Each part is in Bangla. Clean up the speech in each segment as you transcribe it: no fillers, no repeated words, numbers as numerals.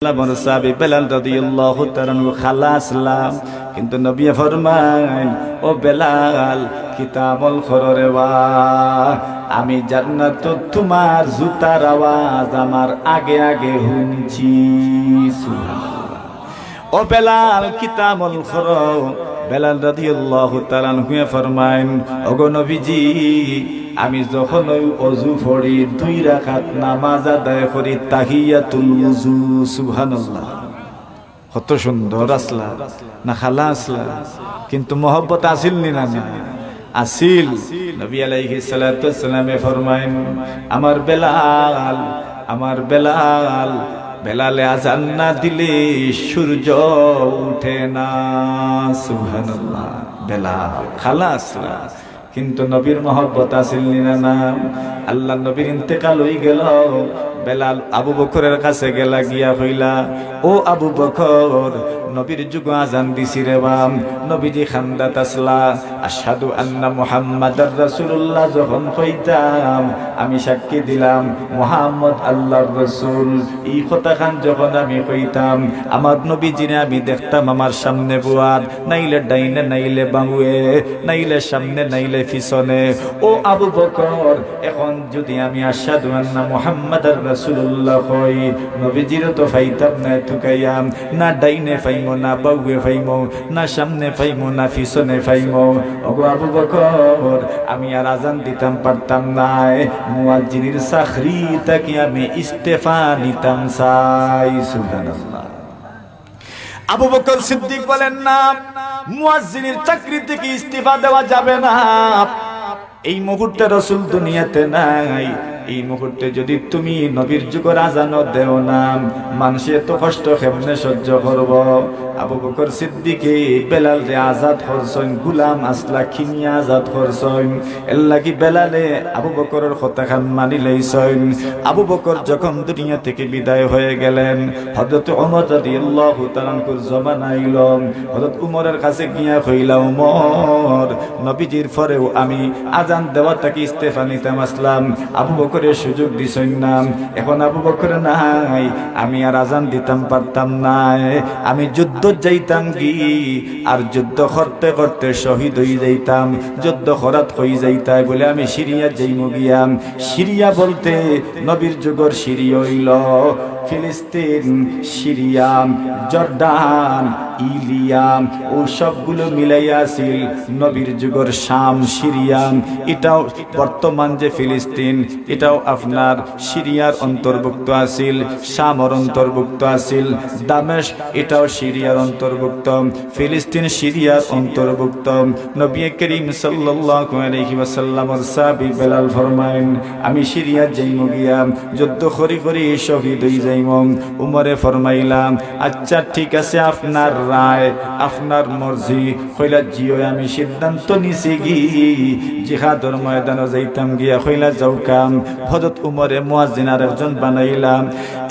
বেলাল রাদিয়াল্লাহু তাআলা খালাসলাম, কিন্তু নবী ফরমায় ও বেলাল কিতাবল খররে ওয়া আমি জান্নাত তোমার জুতার আওয়াজ আমার আগে আগে শুনছি। সুবহানাল্লাহ। ও বেলাল কিতাবল খর। বেলাল রাদিয়াল্লাহু তাআলা ফরমায় ওগো নবীজি আমি যখন ওই অজু পড়ি 2 রাকাত নামাজ আদায় করি তাহিয়াতুল ওযু। সুবহানাল্লাহ। কত সুন্দর আসলা না খালা আসলা, কিন্তু মহব্বত আসিল নি না আসিল। নবী আলাইহিস সালাতু ওয়াসসালামে ফরমায়েন আমার বেলাল, আমার বেলাল, বেলালে আজান না দিলে সূর্য উঠে না। সুবহানাল্লাহ। বেলাল খালা আসলা, কিন্তু নবীর মহব্বত আসিল না। আল্লাহ নবীর ইন্তেকাল হয়ে গেল। বেলাল আবু বকরের কাছে গেলা, গিয়া হইলা ও আবু বকর নবীর যুগ আজান দিছি রে বাম। নবীজি খান্দাত আসলা আশহাদু আন্না মুহাম্মাদার রাসূলুল্লাহ যখন কইতাম আমি সাক্ষী দিলাম মুহাম্মদ আল্লাহর রাসূল, এই কথা খান যখন আমি কইতাম আমার নবীজিনে আমি দেখতাম আমার সামনে বুয়ার, নাইলে ডাইনে নাইলে বামুয়ে, নাইলে সামনে নাইলে পিছনে। ও আবু বকর এখন যদি আমি আশহাদু আন্না মুহাম্মাদার রাসূলুল্লাহ কই নবীজির তো ফাইতাম না তুকাইয়াম, না ডাইনে ফাইমো না বাউয়ে ফাইমো, না সামনে ফাইমো না পিছনে ফাইমো। ওগো আবু বকর আমি আর আজান দিতাম পারতাম না, মুয়াজ্জিনের চাকরি তাকে আমি ইস্তেফা নিতাম চাই। সুবহানাল্লাহ। আবু বকর সিদ্দিক বলেন না মুয়াজ্জিনের চাকরি থেকে ইস্তেফা দেওয়া যাবে না। এই মুহূর্তে রাসূল দুনিয়াতে নাই, এই মুহূর্তে যদি তুমি নবীর যুগের আজান দেও না মানুষ এত কষ্ট কেমনে সহ্য করব। আবু বকর সিদ্দিকে বেলাল রে আজাদ করছেন, গুলাম আসলা খিনিয়া আজাদ করছেন। এর লাগি বেলালে আবু বকরের কথা খান মানি লইছেন। আবু বকর যখন দুনিয়া থেকে বিদায় হয়ে গেলেন হযরত ওমর রাদিয়াল্লাহু তাআলা জমানা আইল। হযরত উমরের কাছে গিয়া কইলা উমর নবীজির পরেও আমি আজান দেওয়াটাকে ইস্তেফা নিতাম আসলাম, আবু বকরের সুযোগ দিছেন না। এখন আবু বকর নাই, আমি আর আজান দিতাম পারতাম না, আমি যুদ্ধ যাইতাম কি আর যুদ্ধ করতে করতে শহীদ হয়ে যাইতাম, যুদ্ধ করাত হয়ে যাইতাই বলে আমি সিরিয়া যাইমু গিয়াম। সিরিয়া বলতে নবীর যুগের সিরিয়া হইল ফিলিস্তিন, সিরিয়া, জর্ডান, ইলিয়াম ও সবগুলো মিলাইয়া আছিল নবীর যুগের শাম, সিরিয়া। এটাও বর্তমান যে ফিলিস্তিন এটাও আপনার সিরিয়ার অন্তর্ভুক্ত আছিল, শামর অন্তর্ভুক্ত আছিল, দামেস্ক এটাও সিরিয়ার অন্তর্ভুক্ত, ফিলিস্তিন সিরিয়ার অন্তর্ভুক্ত। নবী করিম সাল্লাল্লাহু আলাইহি ওয়াসাল্লামের সাহাবী বেলাল ফরমায়েন আমি সিরিয়া যাইমু গিয়া যুদ্ধ করি করি শহীদ হই যাইমু। উমরে ফরমাইলাম আচ্ছা ঠিক আছে আপনার রায়, আপনার মর্জি। কইলা জিও আমি সিদ্ধান্ত নিছি গি জিহাদের ময়দানে যাইতাম গিয়া। কইলা যাও কাম। হযরত উমরে মুয়াজ্জিন আর একজন বানাইলাম।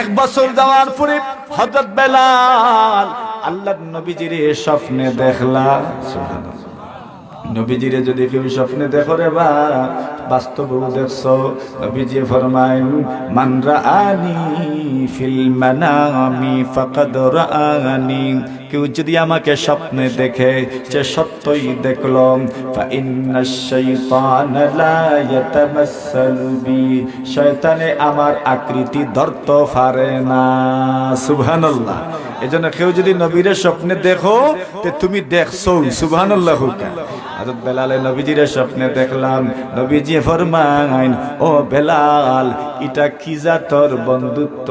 1 বছর যাওয়ার পরে হযরত বেলাল আল্লাহর নবীজিরে স্বপ্নে দেখলা। সুবহানাল্লাহ। নবীজিরে যদি কেউ স্বপ্নে দেখো রে বা বাস্তবেও দেখছো, নবীজি ফরমায়েন মান রাআনি ফিল মানামি ফাকাদ রাআনি, কেউ যদি আমাকে স্বপ্নে দেখে সে সত্যই দেখলো। ফা ইন্নাশ শাইতানা লা ইয়াতামাসসালু বি, শয়তানে আমার আকৃতি ধরতে পারে না। সুবহানাল্লাহ। এজন্য কেউ যদি নবীর স্বপ্নে দেখো তে তুমি দেখছো। সুবহানাল্লাহ। হযরত বেলালে নবীজির স্বপ্নে দেখলাম, নবীজি ফরমাইন ও বেলাল এটা কি জাতর বন্ধুত্ব,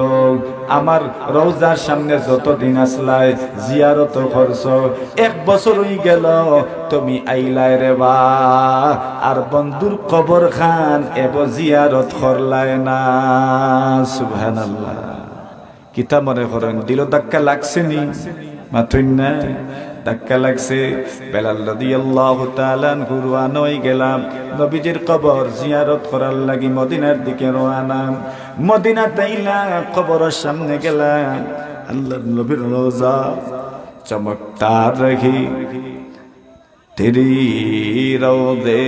আমার রওজার সামনে যতদিন আসলাই জিয়ারত করছো, 1 বছর হই গেল তুমি আইলাই রে বা আর বন্ধুর কবর খান এব জিয়ারত করলাই না। সুবহানাল্লাহ। কিতা মনে করেন দিল ধাক্কা লাগছে নি? মাথুন না ধাক্কা লাগছে। বেলাল রাদিয়াল্লাহু তাআলা রওনা হয়ে গেলাম নবীজির কবর জিয়ারত করার লাগি মদিনার দিকে রওনা। মদিনা তাইলা কবরের সামনে গেলাম, আল্লাহর নবীর রওজা চমকদার রাখি তেরি রওজে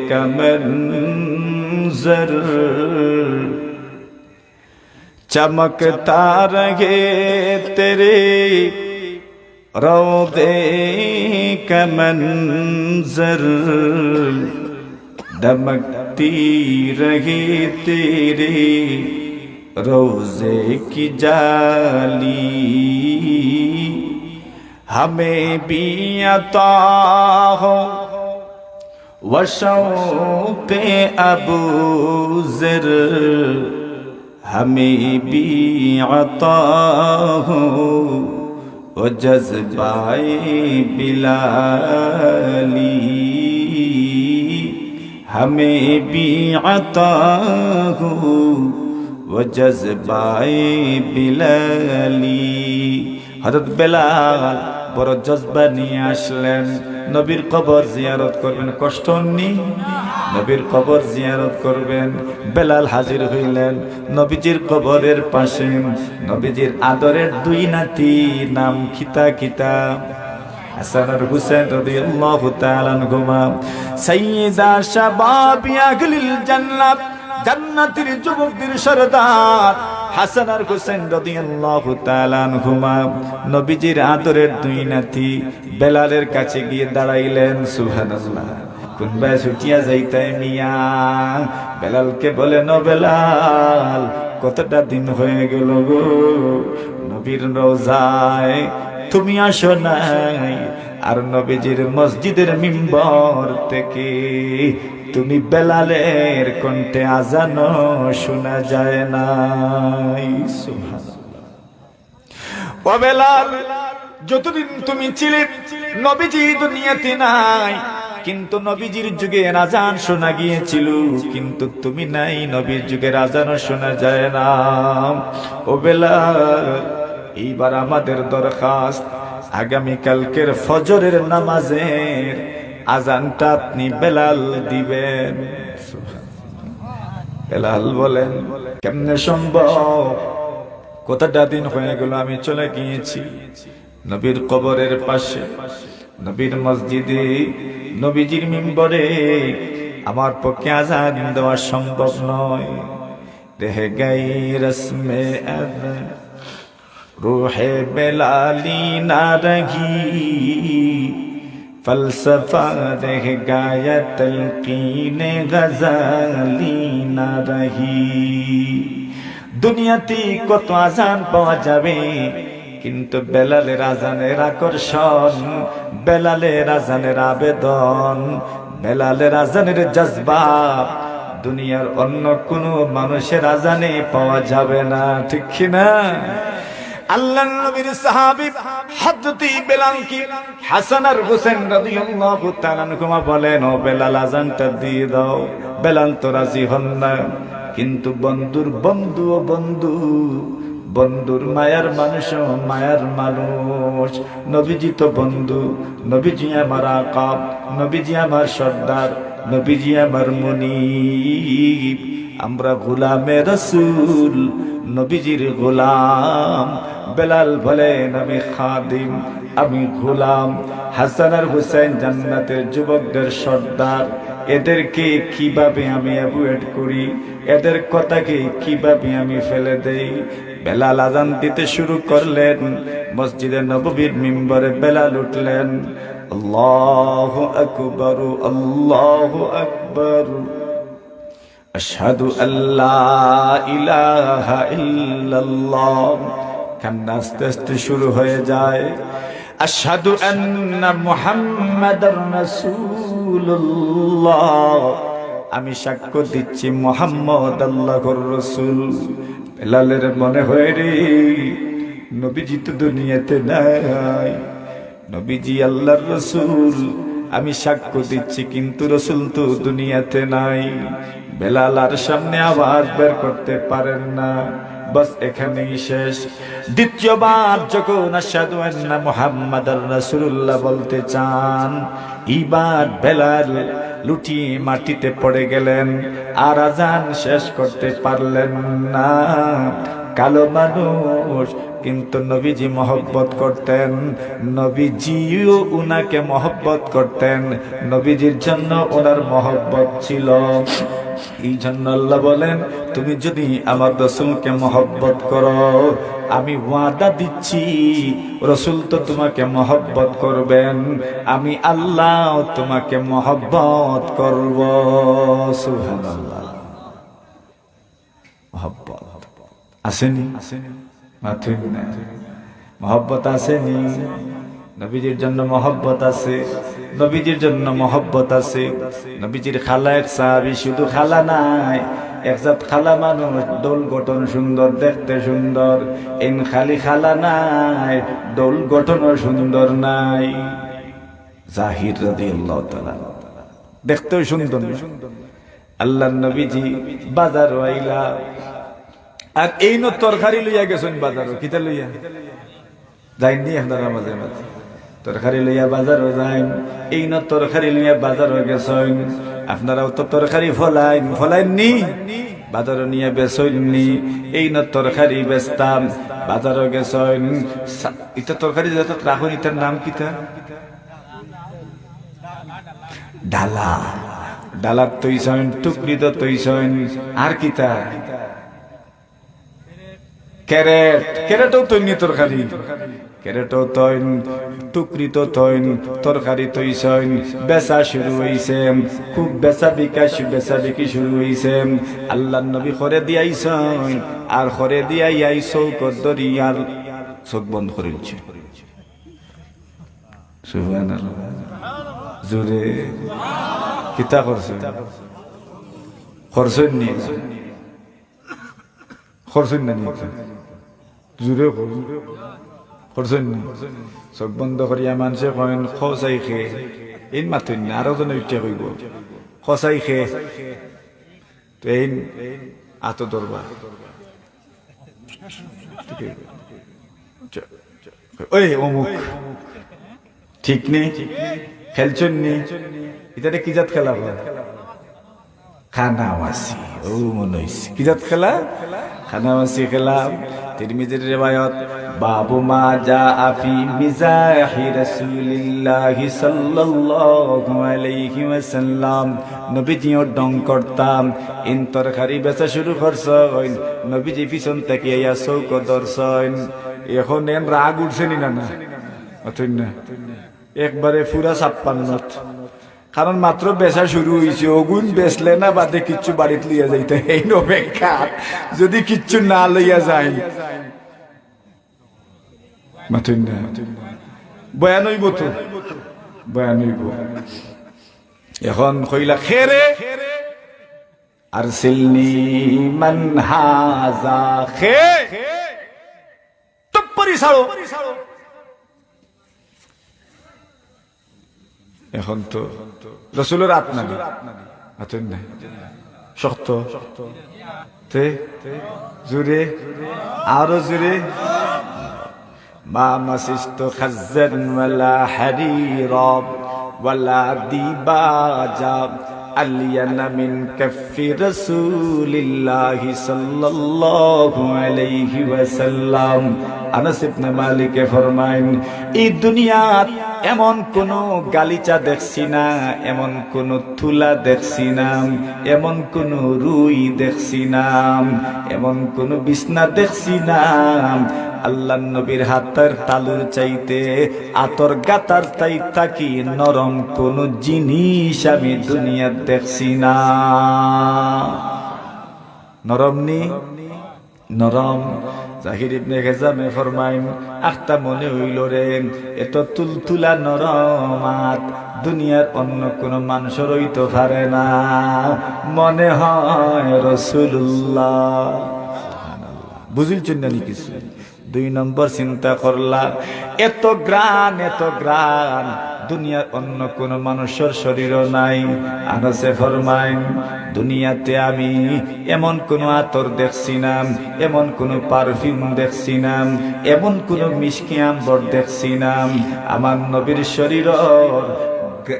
কা মনজর चमकता रहे तेरे रौदे का मंजर, दमकती रहे तेरे रोज़े की जाली, हमें भी अता हो वशौक़े अबू ज़र, हमें भी अता हो वो जज़्बाए बिलाली, हमें भी अता हो वो जज़्बाए बिलाली। हज़रत बेलाल বড় জজবা নিয়ে আসলেন, নবীর কবর জিয়ারত করবেন। কষ্ট নি নবীর কবর জিয়ারত করবেন। বেলাল হাজির হইলেন নবীজির কবরের পাশে। নবীজির আদরের দুই নাতি, নাম খিতা খিতা হাসান আর হুসেন রাদিয়াল্লাহু তাআলা আনহুমা, সাইয়্যিদা শাবাবি আহলিল জান্নাত, জান্নাতের যুবকদের সরদার হাসান আর হুসেন রাদিয়াল্লাহু তাআলা আনহুমা, নবীজির আদরের দুই নাতি বেলালের কাছে গিয়ে দাঁড়াইলেন। সুবহানাল্লাহ। কোন ভাই ছুটিয়া যাইতাই মিয়া, বেলালকে বলেন ও বেলাল, কতটা দিন হয়ে গেল গো নবীর রওজায় তুমি আসো নাই, আর নবীজির মসজিদের মিম্বর থেকে তুমি বেলালের কণ্ঠে আজানো শোনা যায় নাই। সুবহানাল্লাহ। ও বেলাল, যতদিন তুমি ছিলে নবীজি দুনিয়াতে নাই, কিন্তু নবীজির যুগে আজান শোনা গিয়েছিল, কিন্তু তুমি নাই, নবীর যুগের আজানও শোনা যায় না। ও বেলাল, এইবার আমাদের দরখাস্ত, আগামী কালকের ফজরের নামাজের আজানটা আপনি বেলাল দিবেন। বেলাল বলেন কেমনে সম্ভব, কতটা দিন হয়ে গেল আমি চলে গিয়েছি নবীর কবরের পাশে, নবীর মসজিদে, নবীজির মিম্বরে, আমার পক্ষে আজান দেওয়া সম্ভব নয়। রেহে গাই রসমে আযান রূহে বেলালি না রহি, ফলসফা রহ গায়া তলকিনে গজালি না রহি। দুনিয়াতে কত আজান পাওয়া যাবে, কিন্তু বেলালের আজানের আকর্ষণ, বেলালের আজানের আবেদন, বেলালের আজানের জজবা দুনিয়ার অন্য কোনো মানুষের আজানে পাওয়া যাবে না, ঠিক কি না? আল্লাহর নবীর সাহাবী হযরত বেলাল কি হাসান আর হুসেন রাদিয়াল্লাহু তাআলা আনহুমা বলেন, ও বেলাল আজানটা দিয়ে দাও। বেলাল তো রাজি হন না, কিন্তু বন্ধুর বন্ধু ও বন্ধু, বন্ধুর মায়ার মানুষ, মায়ার মানুষ। নবীজি তো বন্ধু, নবীজি আমার আকা, নবীজি আমার সর্দার, নবীজি আমার মুনিব, আমরা গোলামে রাসূল, নবীজির গোলাম। বেলাল বলেন আমি খাদিম, আমি গোলাম। হাসান আর হুসেন জান্নাতের যুবকদের সর্দার, এদেরকে কিভাবে আমি অ্যাভয়েড করি, এদের কথাকে কিভাবে আমি ফেলে দেই? বেলাল আজান দিতে শুরু করলেন। মসজিদে নববীর মিম্বরে বেলাল উঠলেন, আল্লাহু আকবার, আল্লাহু আকবার, আশহাদু আল্লা ইলাহা ইল্লাল্লাহ। কান্না আস্তে আস্তে শুরু হয়ে যায়। আশহাদু আন্না মুহাম্মাদার রাসূলুল্লাহ, আমি সাক্ষ্য দিচ্ছি মুহাম্মদ আল্লাহর রাসূল। বেলালের মনে হয় রে, নবীজি তো দুনিয়াতে নাই, নবীজি আল্লাহর রাসূল, আমি সাক্ষ্য দিচ্ছি, কিন্তু রাসূল তো দুনিয়াতে নাই। বেলাল আর সামনে আওয়াজ বের করতে পারেন না, বাস এখানেই শেষ। দ্বিতীয়বার যখন আশহাদু আন্না মুহাম্মাদার রাসূলুল্লাহ বলতে চান, এইবার বেলাল লুটিয়ে মাটিতে পড়ে গেলেন, আর আজান শেষ করতে পারলেন না। কালো মানুষ, কিন্তু নবীজি মহব্বত করতেন, নবীজিও উনাকে মহব্বত করতেন, নবীজির জন্য ওনার মহব্বত ছিল। এই জন্য আল্লাহ বলেন, তুমি যদি আমার রাসূলকে মহব্বত করো, আমি ওয়াদা দিচ্ছি রাসূল তো তোমাকে মহব্বত করবেন, আমি আল্লাহ তোমাকে মহব্বত করব। সুবহানাল্লাহ। মহব্বত আসেনি? মাথুর না মহব্বত আসেনি? নবীজির জন্য মহব্বত আছে, নবীজির জন্য মহব্বত আছে। নবীজির খালা এক সাহাবী, শুধু খালা নাই, একজাত খালা মানুষ, দোল গঠন সুন্দর, দেখতে সুন্দর। এন খালি খালা নাই, দোল গঠনও সুন্দর নাই। জাহির রাদিয়াল্লাহু তাআলা দেখতেও সুন্দর। আল্লাহর নবীজি বাজার আইলা, আর এই ন তরকারি লইয়া গেছেন বাজারও। কিতা লইয়া যাইনি? আপনারা মাঝে মাঝে তরকারি লইয়া বাজারও যাইন, এই ন তরকারি লইয়া বাজারও গেছেন। আপনারাও তো তরকারি ফলাইননি, বাজারও নিয়ে বেচইননি। এই ন তরকারি বেচতাম, বাজারও গেছেন। ইটা তরকারি যত রাখুন, ইটার নাম কিতা? ডালা। ডালার তৈছেন, টুকরিত তৈছেন। আর কিতা? ক্যারেট। ক্যারেটও তৈনি তরকারি, ক্যারেটও তৈন, টুকরিত তৈন, তরকারি তৈছেন। বেচা শুরু হইছে, খুব বেচা বিকি শুরু হইছে। আল্লাহর নবী খরে দিয়াইছেন, আর খরে দিয়াই চৌকত দরিয়ার চোখ বন্ধ করিলছে। সুবহানাল্লাহ। জোরে কিতা করছে? খরচেন নি? খরচেন না নি? জোরে খরচেন নি? চোখ বন্ধ করিয়া মানুষে কয়েন খসাই খেয়ে, এই মাতুন না, আরো জন উঠে কইব খসাই খেয়ে। তো এই আত দরবা ওই অমুক ঠিক নেই, খেলছেন নি? এটা কি জাত খেলা? খানাওয়াসি। ও মনে হইছে কি জাত খেলা? খানাওয়াসি খেলা। তিরমিজির রিওয়ায়াত, বাবু মা জাআ ফি মিজাহি রাসূলিল্লাহ সাল্লাল্লাহু আলাইহি ওয়াসাল্লাম। নবীজিও ডং করতাম, ইন তরকারি বেচা শুরু করছেন, নবীজি পিছন থেকে ইয়া চৌক ধরছেন। এখন এন রাগ উঠছে নি? না না, অথই না, একবারে পুরা 56। কারণ মাত্র বেচা শুরু হয়েছে, ওগুন বেচলে না বাদে কিচ্ছু বাড়িতে লইয়া যাইতে এই অপেক্ষা, যদি কিচ্ছু না লইয়া যায় মাথুন না, বয়ান হইব তো, বয়ান হইব। এখন কইলা খেরে আর সিলনি মান হাজা খে টপ্পরি ছাড়ো। এখন তো রসুলের আত্মানি আতেন নাই, শক্ত তে জুড়ে, আরো জুড়ে। মা মাসিস্ত খাজ্জান ওয়ালা হারিরা ওয়ালা দিবাজা আলিয়ানা মিন কাফি রাসূলিল্লাহি সাল্লাল্লাহু আলাইহি ওয়াসাল্লাম। আনাস ইবনে মালিক ফরমায়েন, এই দুনিয়াত এমন কোন গালিচা দেখছি না, এমন কোন তুলা দেখছি না, এমন কোন রুই দেখছি না, এমন কোন বিছনা দেখছি না আল্লাহ নবীর হাতের তালুর চাইতে, আতর গাতার চাইতা কি নরম কোন জিনিস আমি দুনিয়াত দেখছি না। নরম নি? নরম। জাহির ইবনে হিজামে ফরমাইন, আখতা মনে হইল রে, এত তুলতুলা নরমাত দুনিয়ার অন্য কোন মানুষের হইতে পারে না, মনে হয় রাসূলুল্লাহ। বুঝিলছেন না কিছু? 2 নম্বর চিন্তা করলা, এত গ্রান দুনিয়ার অন্য কোন মানুষের শরীরও নাই। আনাসে ফরমাইন, দুনিয়াতে আমি এমন কোন আতর দেখছি না, এমন কোন পারফিউম দেখছি না, এমন কোন মিষ্টি আম্বর দেখছি না আমার নবীর শরীর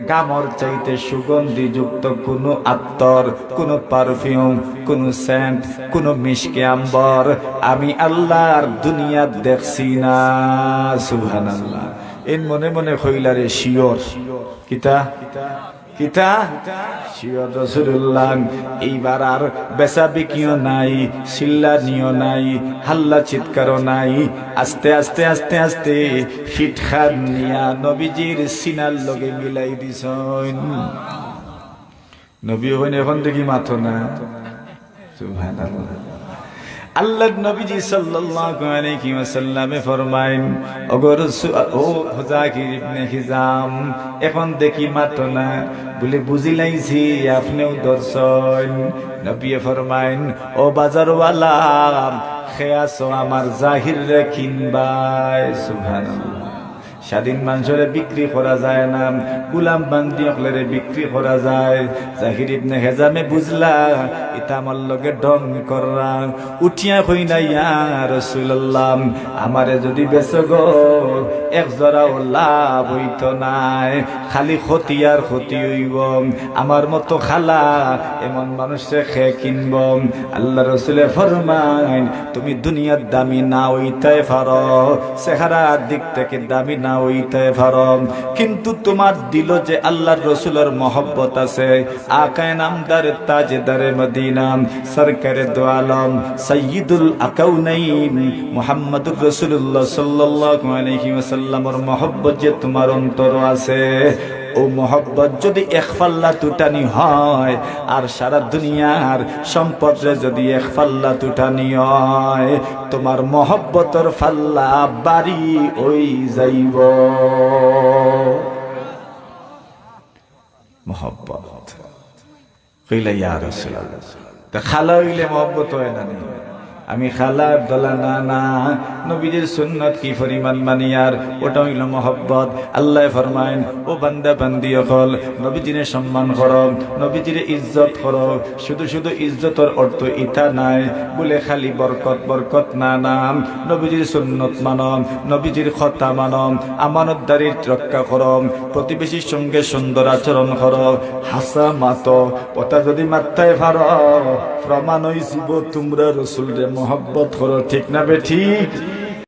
গামর চাইতে সুগন্ধি যুক্ত কোন আত্তর, কোন পারফিউম, কোন সেন্ট, কোন মিষ্টি আম্বর আমি আল্লাহর দুনিয়া দেখছি না। সুবহানাল্লাহ। এন মনে মনে কইলারে শিওর কিতা কিতা শিওর রাসূলুল্লাহ। এইবার আর বেচা বিকিও নাই, চিল্লানিও নাই, হাল্লা চিৎকারও নাই। আস্তে আস্তে আস্তে আস্তে ফিট খান নিয়া নবীজির সিনার লগে মিলাই দিছেন। নবী হইন এখন দেখি মাথো না। সুবহানাল্লাহ। আল্লাহর নবীজি সাল্লাল্লাহু আলাইহি ওয়াসাল্লামে ফরমাইন, ওগো রাসূল, ও হুযাকির ইবনে হিজাম, এখন দেখি মাতো না বলে বুঝিলাইছি আপনিও দর্শন। নবী ফরমাইন, ও বাজারওয়ালা, খেয়াছো আমার জাহির রে কিনবাই। সুবহানাল্লাহ। স্বাধীন মানুষের বিক্রি করা যায় না, গুলাম বান্দি হলে বিক্রি করা যায়। জাহির ইবনে হিজামে বুঝলা এটা আমার লগে ঢং কররা, উঠিয়া কই না ইয়া রাসূলুল্লাহ, আমারে যদি বেচো গো এক জোড়াও লাভ হইতো নাই, খালি ক্ষতি আর ক্ষতি হইব। আমার মতো খালা এমন মানুষে খে কিনব। আল্লাহ রাসূলে ফরমাইন, তুমি দুনিয়ার দামি না হইতে পারো, চেহারার দিক থেকে দামি না হইতে পারো, কিন্তু তোমার দিল যে আল্লাহর রাসূলের মহব্বত আছে। আকায়ে নামদার তাজদারে মদিনা সরকারে দো আলম সাইয়্যিদুল আকাউনাইন মুহাম্মদুর রাসূলুল্লাহ সাল্লাল্লাহু আলাইহি ওয়াসাল্লামের মহব্বত যে তোমার অন্তর আছে, ও মহব্বত যদি এক পাল্লা তুটানি হয়, আর সারা দুনিয়ার সম্পদে যদি এক পাল্লা তুটানি হয়, তোমার মহব্বতের পাল্লা বাড়ি ওই যাইব। মহব্বত কইলা ইয়া রাসূলুল্লাহ, তা খালা হইলে মহব্বত হয় না? আমি খালার দলা না না, নবীজির সুন্নত কি পরিমাণ মানি, আর ওটা হইল মহব্বত। আল্লাহ ফরমাইন, ও বান্দা বান্দি হল নবীজিরে সম্মান করো, নবীজিরে ইজ্জত করো। শুধু শুধু ইজ্জতের অর্থ ইটা নাই বলে খালি বরকত বরকত না নাম, নবীজির সুন্নত মানো, নবীজির কথা মানো, আমানতদারির রক্ষা করো, প্রতিবেশীর সঙ্গে সুন্দর আচরণ করো, হাসা মাতো। ওটা যদি মাত্রায় পারো, প্রমাণ হইছিব তোমরা রাসূলরে মহব্বত করো। ঠিক না বে ঠিক?